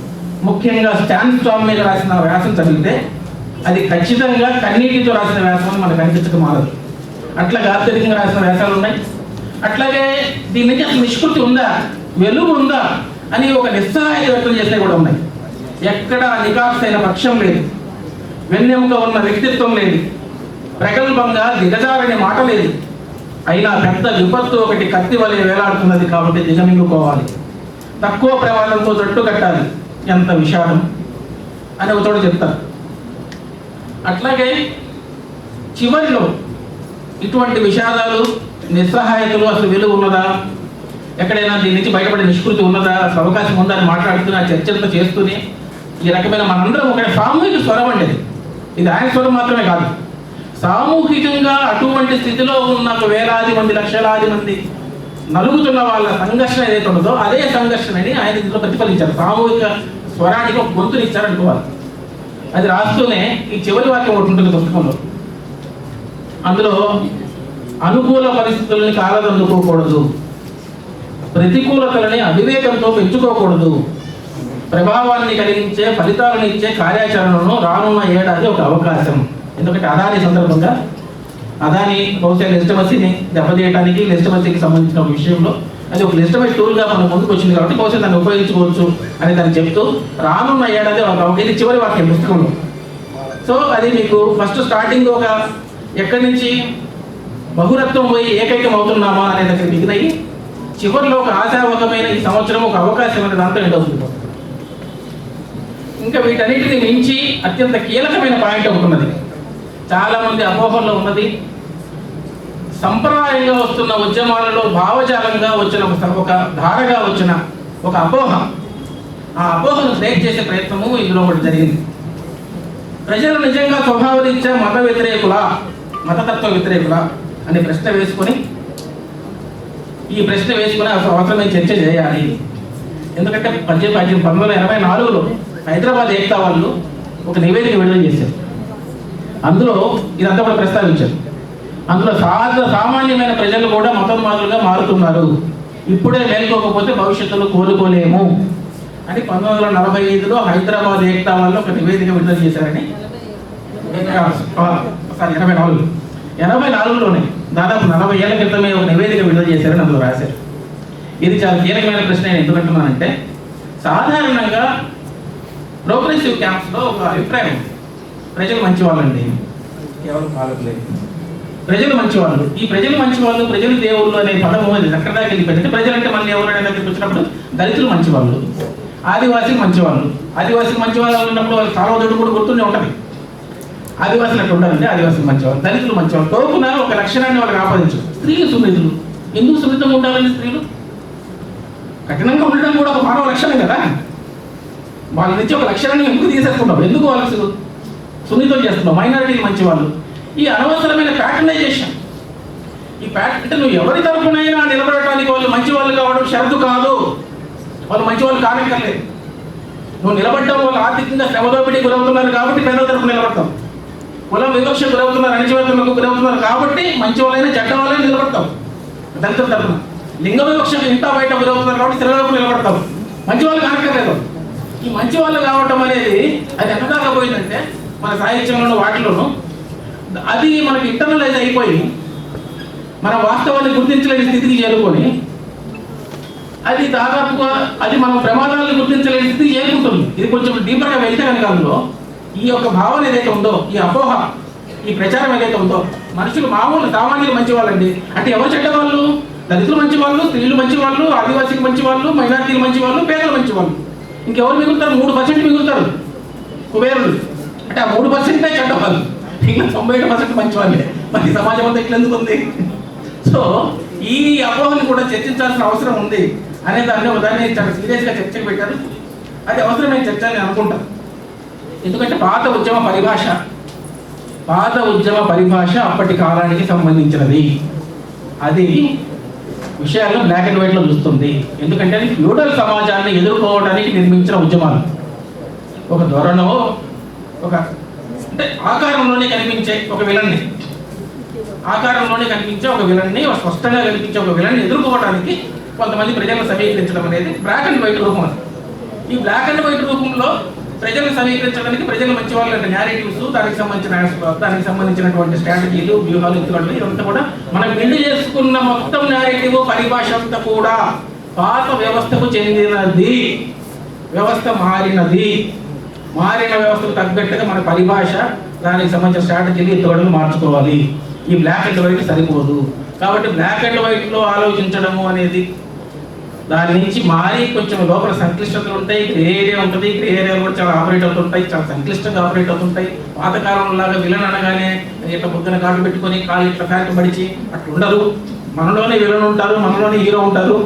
ముఖ్యంగా స్టాన్ స్టామ్ మీద రాసిన వ్యాసం చదివితే అది ఖచ్చితంగా కన్నీటితో రాసిన వ్యాసం మనకు అనిపించక మారదు. అట్లా గాద్గదికంగా రాసిన వ్యాసాలు ఉన్నాయి. అట్లాగే దీని నుంచి అసలు నిష్కృతి ఉందా, వెలుగు ఉందా అని ఒక నిస్సహాయ వ్యక్తం చేసినవి కూడా ఉన్నాయి. ఎక్కడ నికార్సైన పక్షం లేదు, వెన్నెముక ఉన్న వ్యక్తిత్వం లేదు, ప్రగల్భంగా దిగజారని మాట లేదు. అయినా పెద్ద విపత్తు ఒకటి కత్తి వలె వేలాడుతున్నది కాబట్టి దిగమింగుకోవాలి, తక్కువ ప్రమాదంతో జట్టు కట్టాలి, ఎంత విషాదం అని ఒక చోట చెప్తారు. అట్లాగే చివరిలో ఇటువంటి విషాదాలు, నిస్సహాయతలు, అసలు వెలుగు ఉన్నదా, ఎక్కడైనా దీని నుంచి బయటపడే నిష్కృతి ఉన్నదా, అసలు అవకాశం ఉందా అని మాట్లాడుతూనే, ఆ చర్చలతో చేస్తూనే ఈ రకమైన మనందరం ఒక సామూహిక స్వరం అండి. ఇది ఆయన స్వరం మాత్రమే కాదు, సామూహికంగా అటువంటి స్థితిలో ఉన్న వేలాది మంది, లక్షలాది మంది నలుగుతున్న వాళ్ళ సంఘర్షణ ఏదైతే ఉన్నదో అదే సంఘర్షణని ఆయన ఇందులో ప్రతిఫలించారు. సామూహిక స్వరానికి ఒక గొంతుని ఇచ్చారనుకోవాలి. అది రాస్తూనే ఈ చివరి వాక్యం ఒకటి ఉంటుంది పుస్తకంలో. అందులో అనుకూల పరిస్థితులని కాలదందుకోకూడదు, ప్రతికూలతలని అవివేకంతో పెంచుకోకూడదు, ప్రభావాన్ని కలిగించే, ఫలితాలను ఇచ్చే కార్యాచరణను రానున్న ఏడాది ఒక అవకాశం. ఎందుకంటే అదాని సందర్భంగా, అదాని బహుశా లెజిటిమసీని దెబ్బతీయడానికి, లెజిటిమసీకి సంబంధించిన ఒక విషయంలో అది ఒక లెజిటిమేట్ టూల్గా మన ముందుకు వచ్చింది కాబట్టి బహుశా దాన్ని ఉపయోగించుకోవచ్చు అని దాన్ని చెప్తూ రానున్న ఏడాది ఒక, ఇది చివరి వాక్యం పుస్తకంలో. సో అది మీకు ఫస్ట్ స్టార్టింగ్ ఒక ఎక్కడి నుంచి బహురత్వం పోయి ఏకైకం అవుతున్నామా అనే దగ్గర మిగిలినవి, చివరిలో ఒక ఆశావహమైన ఈ సంవత్సరం ఒక అవకాశం అనే దాంతో ఎండ్ అవుతుంది. ఇంకా వీటన్నిటిని మించి అత్యంత కీలకమైన పాయింట్ ఒకటి ఉన్నది, చాలా మంది అపోహల్లో ఉన్నది. సంప్రదాయంగా వస్తున్న ఉద్యమాలలో భావజాలంగా వచ్చిన ఒక ధారగా వచ్చిన ఒక అపోహ, ఆ అపోహను బ్రేక్ చేసే ప్రయత్నము ఇందులో ఒకటి జరిగింది. ప్రజలు నిజంగా స్వభావరీత్యా మత వ్యతిరేకులా, మతతత్వ వ్యతిరేకులా అనే ప్రశ్న వేసుకొని, ఈ ప్రశ్న వేసుకుని అవసరమైన చర్చ చేయాలి. ఎందుకంటే 1984లో హైదరాబాద్ ఏక్తా వాళ్ళు ఒక నివేదిక విడుదల చేశారు. అందులో ఇదంతా కూడా ప్రస్తావించారు. అందులో సామాన్యమైన ప్రజలు కూడా మతోన్మాదులుగా మారుతున్నారు, ఇప్పుడే మేల్కోకపోతే భవిష్యత్తులో కోలుకోలేము అని 1945లో హైదరాబాద్ ఏక్తా వాళ్ళు ఒక నివేదిక విడుదల చేశారని, 84లోనే దాదాపు 40 ఏళ్ల క్రితమే ఒక నివేదిక విడుదల చేశారని అందులో రాశారు. ఇది చాలా కీలకమైన ప్రశ్న. నేను ఎందుకంటున్నానంటే, సాధారణంగా ప్రోగ్రెసివ్ క్యాంప్స్లో ఒక అభిప్రాయం ఉంది, ప్రజలు మంచివాళ్ళండి, కేవలం పాలకులేదు, ప్రజలు మంచివాళ్ళు, ఈ ప్రజలు మంచివాళ్ళు, ప్రజలు దేవుళ్ళు అనే పదము ఎక్కడ దాకా వెళ్ళిపోయింది. ప్రజలంటే మళ్ళీ ఎవరు అనే దగ్గరికి వచ్చినప్పుడు దళితులు మంచివాళ్ళు, ఆదివాసీలు మంచివాళ్ళు, ఆదివాసీలు మంచివాళ్ళు ఉన్నప్పుడు వాళ్ళు సార్వజనుడు కూడా గుర్తుండే ఉంటుంది. ఆదివాసులు అట్లా ఉండాలంటే ఆదివాసులు మంచివాళ్ళు, దళితులు మంచివాళ్ళు. టోకున ఒక లక్షణాన్ని వాళ్ళకి ఆపాదించు. స్త్రీలు సున్నితులు, ఎందుకు సున్నితంగా ఉండాలని? స్త్రీలు కఠినంగా ఉండడం కూడా ఒక మానవ లక్షణం కదా. వాళ్ళ నుంచి ఒక లక్షణాన్ని ఎందుకు తీసేసుకుంటాం, ఎందుకు వాళ్ళకి సున్నితం చేస్తున్నాం? మైనారిటీలు మంచివాళ్ళు, ఈ అనవసరమైన ప్యాటర్నైజేషన్, ఈ అంటే నువ్వు ఎవరి తరపునైనా నిలబడటానికి వాళ్ళు మంచివాళ్ళు కావడం షరతు కాదు, వాళ్ళు మంచివాళ్ళు కానక్కర్లేదు. నువ్వు నిలబడటం వాళ్ళు ఆర్థికంగా శ్రమదోపిడీ గురవుతున్నారు కాబట్టి పేదల తరపు నిలబడతాం, కులం వివక్ష గురవుతున్నారు, అణచివేతలకు గురవుతున్నారు కాబట్టి మంచి వాళ్ళైనా చెడ్డ వాళ్ళైనా నిలబడతాం. దళితుల తరపున లింగ వివక్షకు ఇంత బయట గురవుతున్నారు కాబట్టి స్త్రీలకు నిలబడతాం, మంచి వాళ్ళు కానక్కర్లేదు. ఈ మంచి వాళ్ళు కావటం అనేది అది ఎంత దాకా పోయిందంటే మన సాహిత్యంలోనూ వాటిలోనూ అది మనకి ఇంటర్నలైజ్ అయిపోయి మన వాస్తవాన్ని గుర్తించలేని స్థితికి చేరుకొని, అది దాదాపుగా అది మనం ప్రమాదాలను గుర్తించలేని స్థితికి చేరుకుంటుంది. ఇది కొంచెం డీపర్గా వెళ్తే కనుక అందులో ఈ యొక్క భావన ఏదైతే ఉందో, ఈ అపోహ, ఈ ప్రచారం ఏదైతే ఉందో, మనుషులు మామూలు సామాన్యులు మంచి వాళ్ళండి అంటే ఎవరు చెడ్డవాళ్ళు? దళితులు మంచి వాళ్ళు, స్త్రీలు మంచి వాళ్ళు, ఆదివాసీలు మంచి వాళ్ళు, మైనారిటీలు మంచి వాళ్ళు, పేదలు మంచి వాళ్ళు. ఇంకెవరు మిగులుతారు? 3% మిగులుతారు కుబేరులు. అంటే ఆ 3% చెడ్డవాళ్ళు, ఇంకా 97% మంచి వాళ్ళే. మరి సమాజం అంతా ఇట్లా ఎందుకు ఉంది? సో ఈ అపోహని కూడా చర్చించాల్సిన అవసరం ఉంది అనే దాన్ని చాలా సీరియస్గా చర్చకు పెట్టారు. అది అవసరమైన చర్చ అని అనుకుంటాను. ఎందుకంటే పాత ఉద్యమ పరిభాష అప్పటి కాలానికి సంబంధించినది. అది విషయాల్లో బ్లాక్ అండ్ వైట్లో చూస్తుంది. ఎందుకంటే అది ఫ్యూడల్ సమాజాన్ని ఎదుర్కోవడానికి నిర్మించిన ఉద్యమాలు. ఒక ధోరణో అంటే ఆకారంలోనే కనిపించే ఒక విలన్ని స్పష్టంగా కనిపించే ఒక విలన్ని ఎదుర్కోవడానికి కొంతమంది ప్రజలను సమీకరించడం అనేది బ్లాక్ అండ్ వైట్ రూపం. ఈ బ్లాక్ అండ్ వైట్ రూపంలో ప్రజలను సమీకరించడానికి ప్రజలు మంచి వాళ్ళు అంటే నేరేటివ్స్, దానికి సంబంధించినటువంటి స్ట్రాటజీలు, వ్యూహాలు, ఎత్తుగడలు ఇదంతా కూడా మనం బిల్డ్ చేసుకున్న మొత్తం నేరేటివ్ పరిభాష అంతా కూడా పాత వ్యవస్థకు చెందినది. వ్యవస్థ మారిన వ్యవస్థకు తగ్గట్టుగా మన పరిభాష, దానికి సంబంధించిన స్ట్రాటజీలు, ఎత్తుగడలు మార్చుకోవాలి. ఈ బ్లాక్ అండ్ వైట్ సరిపోదు. కాబట్టి బ్లాక్ అండ్ వైట్లో ఆలోచించడము అనేది దాని నుంచి మారి కొంచెం లోపల సంక్లిష్టతలు ఉంటాయి. గ్రే ఏరియా ఉంటుంది. గ్రే ఏరియా కూడా చాలా ఆపరేట్ అవుతుంటాయి, చాలా సంక్లిష్టంగా ఆపరేట్ అవుతుంటాయి. పాతకాలంలో లాగా విలన్ అనగానే ఇట్లా పొద్దున కాళ్ళు పెట్టుకొని కాళ్ళు ఇట్లా ఫ్యాక్ట్ పడిచి అట్లా ఉండరు. మనలోనే విలన్ ఉంటారు, మనలోనే హీరో ఉంటారు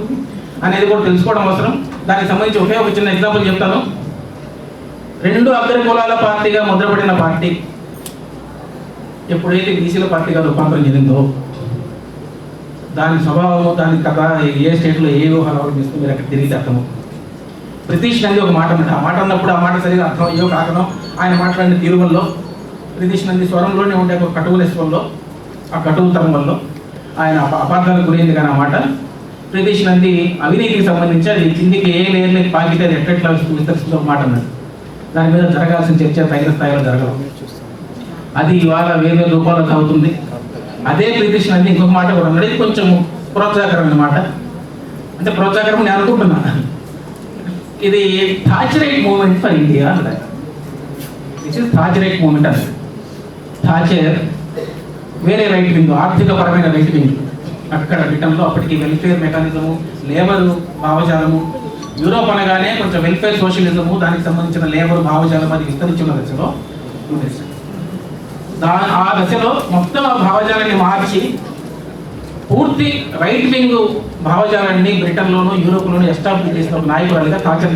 అనేది కూడా తెలుసుకోవడం అవసరం. దానికి సంబంధించి ఒక చిన్న ఎగ్జాంపుల్ చెప్తాను. 2 అగ్ర కులాల పార్టీగా ముద్రపడిన పార్టీ ఎప్పుడైతే బీసీల పార్టీగా రూపాంతరం చెందిందో దాని స్వభావము, దాని కథ ఏ స్టేట్లో ఏ వ్యూహాలు అవలంబిస్తూ మీరు అక్కడ తిరిగి అర్థము. ప్రితీష్ నంది ఒక మాట అన్నట్టు, ఆ మాట అన్నప్పుడు ఆ మాట సరిగా అర్థం అయ్యో కాకనో ఆయన మాట్లాడిన తీరు వల్ల ప్రితీష్ నంది స్వరంలోనే ఉండే ఒక కటువులెస్ వల్ల, ఆ కటువుతరం వల్ల ఆయన అపార్థాలకు గురైంది. కానీ ఆ మాట ప్రితీష్ నంది అవినీతికి సంబంధించి అది కిందికి ఏ లేయర్ని పాకితే అది ఎట్లా విస్తరిస్తుందో మాట అన్నాడు. దాని మీద జరగాల్సిన చర్చ తగిన స్థాయిలో జరగదు. అది ఇవాళ వేరే రూపాల్లో అవుతుంది. అదే ప్రితీష్ నంది ఇంకొక మాట కూడా అన్నాడు. ఇది కొంచెం ప్రోత్సాహకరమైన మాట. అంటే ప్రోత్సాహకరం నేను అనుకుంటున్నా. ఇది థాచరైట్ మూవ్మెంట్ ఫర్ ఇండియా అన్నాడు. దిస్ ఇస్ థాచరైట్ మూవ్మెంట్ అన్నాడు. థాచర్ వేరే రైట్ వింగ్, ఆర్థికపరమైన రైట్ వింగ్. అక్కడ బ్రిటన్లో అప్పటికి వెల్ఫేర్ మెకానిజము, లేబరు భావజాలము, యూరోప్ అనగానే కొంచెం వెల్ఫేర్ సోషలిజము, దానికి సంబంధించిన లేబర్ భావజాలం అది విస్తరించిన దశలో ఆ దశలో మొత్తం ఆ భావజాలాన్ని మార్చి పూర్తి రైట్ వింగ్ భావజాలాన్ని బ్రిటన్లోను యూరోప్లోను ఎస్టాబ్లిష్ చేసిన ఒక నాయకురాలిగా థాచర్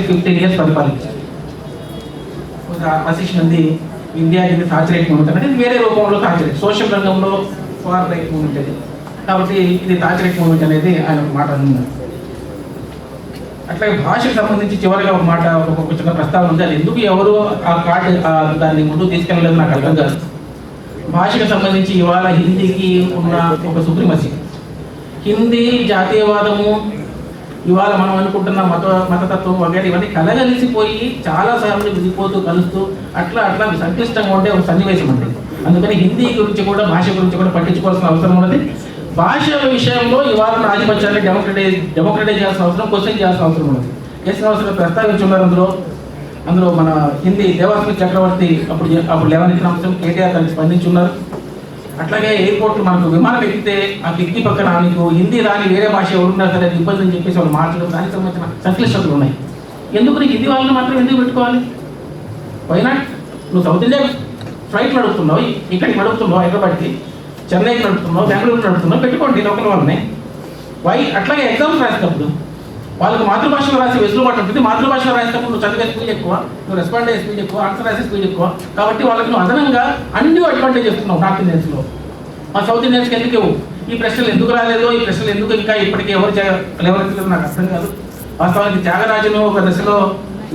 15 years పరిపాలించారు. ఆశీష్ నంది ఇండియాకి థాచరైట్ మూవ్మెంట్ అనేది వేరే రూపంలో థాచరైట్, సోషల్ రంగంలో ఫార్ రైట్ మూవ్మెంట్ అది. కాబట్టి ఇది థాచరైట్ మూవ్మెంట్ అనేది ఆయన ఒక మాట అన్నారు. అట్లాగే భాషకు సంబంధించి చివరిగా ఒక మాట, ఒక చిన్న ప్రస్తావన ఉంది. అది ఎందుకు ఎవరు ఆ కార్డు దాన్ని ముందుకు తీసుకెళ్ళలేదు నాకు అర్థం కాదు. భాషకు సంబంధించి ఇవాళ హిందీకి ఉన్న ఒక సుప్రీమసీ, హిందీ జాతీయవాదము, ఇవాళ మనం అనుకుంటున్న మతతత్వం వగైరా ఇవన్నీ కలగలిసిపోయి చాలాసార్లు విడిపోతూ కలుస్తూ అట్లా సంక్లిష్టంగా ఉండే ఒక సన్నివేశం అండి. అందుకని హిందీ గురించి కూడా, భాష గురించి కూడా పట్టించుకోవాల్సిన అవసరం ఉన్నది. భాష విషయంలో ఇవాళ ఆధిపత్యాన్ని డెమోక్రటైజ్ చేయాల్సిన అవసరం, క్వశ్చన్ చేయాల్సిన అవసరం ఉన్నది. చేసిన అవసరం ప్రస్తావించున్నారు. అందులో మన హిందీ దేవాస్మి చక్రవర్తి అప్పుడు లేవనెత్తిన అంశం కేటీఆర్ దానికి స్పందించున్నారు. అట్లాగే ఎయిర్పోర్ట్లు మనకు విమానం ఎక్కితే ఆ కిటికీ పక్కన మీకు హిందీ రాని వేరే భాష ఎవరున్నా సరే ఇబ్బంది అని చెప్పేసి వాళ్ళు మాట్లాడడం, దానికి సంబంధించిన సంక్లిష్టతలు ఉన్నాయి. ఎందుకు నీకు హిందీ వాళ్ళని మాత్రం ఎందుకు పెట్టుకోవాలి? వైనాట్ నువ్వు సౌత్ ఇండియా ఫ్లైట్ నడుపుతున్నావు, ఇక్కడికి నడుపుతున్నావు, హైదరాబాద్కి, చెన్నైకి నడుపుతున్నావు, బెంగళూరుకి నడుపుతున్నావు, పెట్టుకోండి లోకల్ వాళ్ళని. అట్లాగే ఎగ్జామ్స్ రాసేటప్పుడు వాళ్ళకి మాతృభాషలో రాసే వెసులుబాటు ఉంటుంది. మాతృభాషలో రాసేటప్పుడు నువ్వు చదివే స్పీడ్ ఎక్కువ, నువ్వు రెస్పాండ్ అయ్యే స్పీడ్ ఎక్కువ, ఆన్సర్ రాసే స్పీడ్ ఎక్కువ. కాబట్టి వాళ్ళకి నువ్వు అదనంగా అన్ని అడ్వాంటేజ్ ఇస్తున్నావు నార్త్ ఇండియన్స్లో. మా సౌత్ ఇండియన్స్కి ఎందుకు ఈ ప్రశ్నలు ఎందుకు రాలేదో, ఈ ప్రశ్నలు ఎందుకు ఇంకా ఇప్పటికీ ఎవరెత్తలేదో నాకు అర్థం కాదు. వాస్తవానికి త్యాగరాజును ఒక దశలో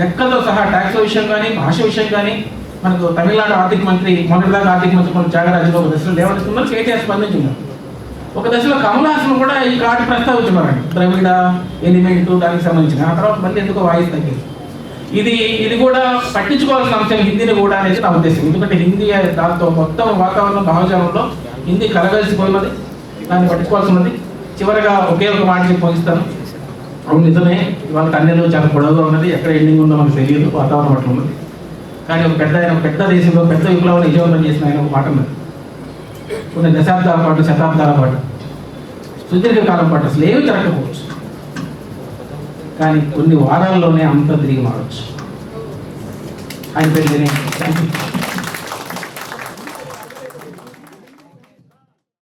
లెక్కలతో సహా ట్యాక్స్ విషయం కానీ, భాష విషయం కానీ, మనకు తమిళనాడు ఆర్థిక మంత్రి మొన్నటిదాకా ఆర్థిక మంత్రి కొన్ని త్యాగరాజును ఒక దశలో లేవనెత్తున్నారు, కేటీఆర్ స్పందించున్నారు. ఒక దశలో కమల్ హాసన్ కూడా ఈ కార్డు ప్రస్తావించున్నారండి, ద్రవిడ ఎలిమెంటు దానికి సంబంధించిన. ఆ తర్వాత మళ్ళీ ఎందుకో వాయిస్ తగ్గింది. ఇది కూడా పట్టించుకోవాల్సిన అంశం హిందీని కూడా అనేది నా ఉద్దేశం. ఎందుకంటే హిందీ దాంతో మొత్తం వాతావరణం భావజాలంలో హిందీ కలగలిసిపోయినది, దాన్ని పట్టించుకోవాల్సినది. చివరిగా ఒకే ఒక మాట చెప్పి ముగిస్తాను. అవును, నిజమే, ఇవాళ కన్నెలు చాలా పొడవుగా ఉన్నది, ఎక్కడ ఎండింగ్ ఉందో మనకు తెలియదు, వాతావరణం అట్లా ఉన్నది. కానీ ఒక పెద్ద దేశంలో పెద్ద విప్లవాన్ని విజయవంతం చేసిన ఆయన ఒక మాట ఉన్నది. కొన్ని దశాబ్దాల పాటు, శతాబ్దాల పాటు, సుదీర్ఘకాలం పాటు అసలు ఏమి జరగకపోవచ్చు, కానీ కొన్ని వారాల్లోనే అంతా తిరిగి మారవచ్చు. ఆయన పేరు థ్యాంక్ యూ.